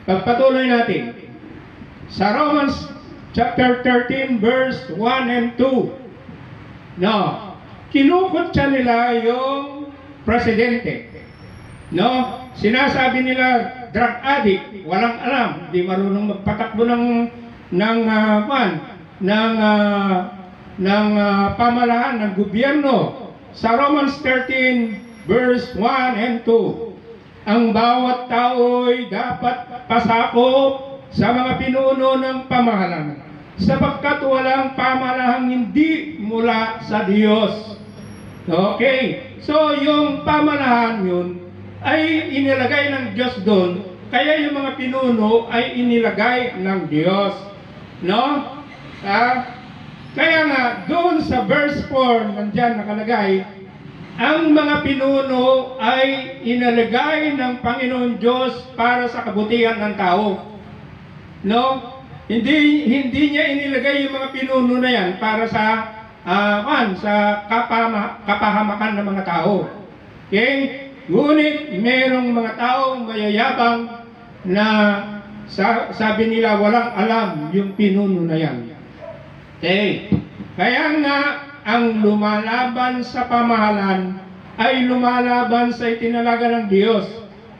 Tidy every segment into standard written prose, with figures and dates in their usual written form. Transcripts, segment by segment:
Pagpatuloy natin. Sa Romans chapter 13 verse 1 and 2. No, kinukutsa nila yung presidente. No, sinasabi nila drug addict, walang alam, di marunong magpatakbo ng pamahalaan ng gobyerno. Sa Romans 13 verse 1 and 2, ang bawat tao'y dapat pasakop sa mga pinuno ng pamahalaan, sapagkat walang pamalahang hindi mula sa Diyos. Okay, so yung pamalahan yun ay inilagay ng Diyos doon, kaya yung mga pinuno ay inilagay ng Diyos. No? Kaya nga, doon sa verse 4, nandyan nakalagay, ang mga pinuno ay inilagay ng Panginoon Diyos para sa kabutihan ng tao. No? Hindi niya inilagay yung mga pinuno na yan para sa kapahamakan ng mga tao. Okay? Ngunit merong mga taong mayayabang na sabi nila walang alam yung pinuno na yan. Okay? Kaya nga ang lumalaban sa pamahalan ay lumalaban sa itinalaga ng Diyos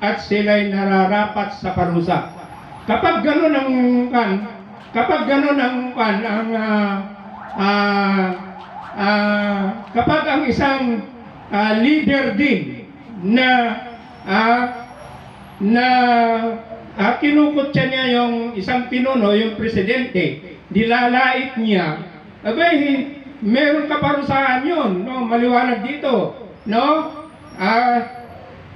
at sila'y nararapat sa parusa. Kapag gano'n kapag ang isang leader din na kinukutya niya yung isang pinuno, yung presidente, dilalait niya, abay, meron kaparusahan yun, no? Maliwanag dito, no?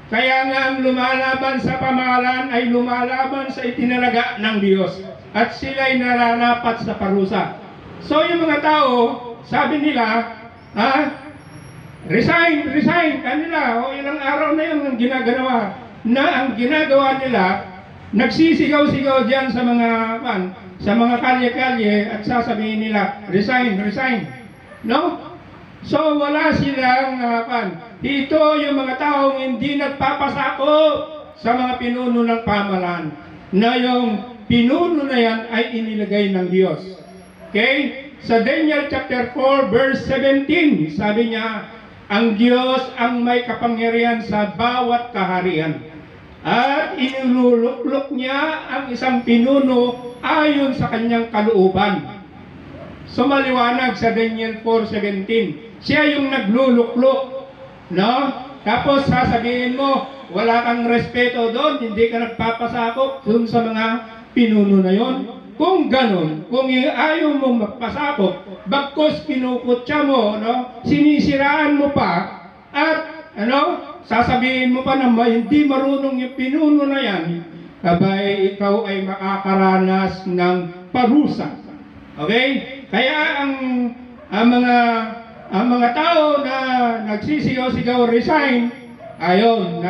Kaya nga ang lumalaban sa pamahalaan ay lumalaban sa itinalaga ng Diyos at sila'y nararapat sa parusa. So yung mga tao, sabi nila, resign kanila, o ilang araw na yun ang ginagawa, na ang ginagawa nila, nagsisigaw-sigaw diyan sa mga kalye-kalye at sasabihin nila, resign, no? So wala silang dito yung mga taong hindi nagpapasako sa mga pinuno ng pamahalaan, na yung pinuno na yan ay inilagay ng Diyos. Okay? Sa Daniel chapter 4 verse 17, sabi niya, ang Diyos ang may kapangyarihan sa bawat kaharian, at inululuklok niya ang isang pinuno ayon sa kanyang kalooban. So maliwanag sa Daniel 4:17, siya yung nagluluklok, no? Tapos sasabihin mo, wala kang respeto doon, hindi ka nagpapasakop doon sa mga pinuno na yon. Kung ganon, kung ayaw mong magpasakop, bagkos kinukutya mo, no? Sinisiraan mo pa, at sasabihin mo pa na hindi marunong yung pinuno na yan, abay ikaw ay makakaranas ng parusa. Okay? Kaya ang mga tao na nagsisigaw-sigaw resign, ayon,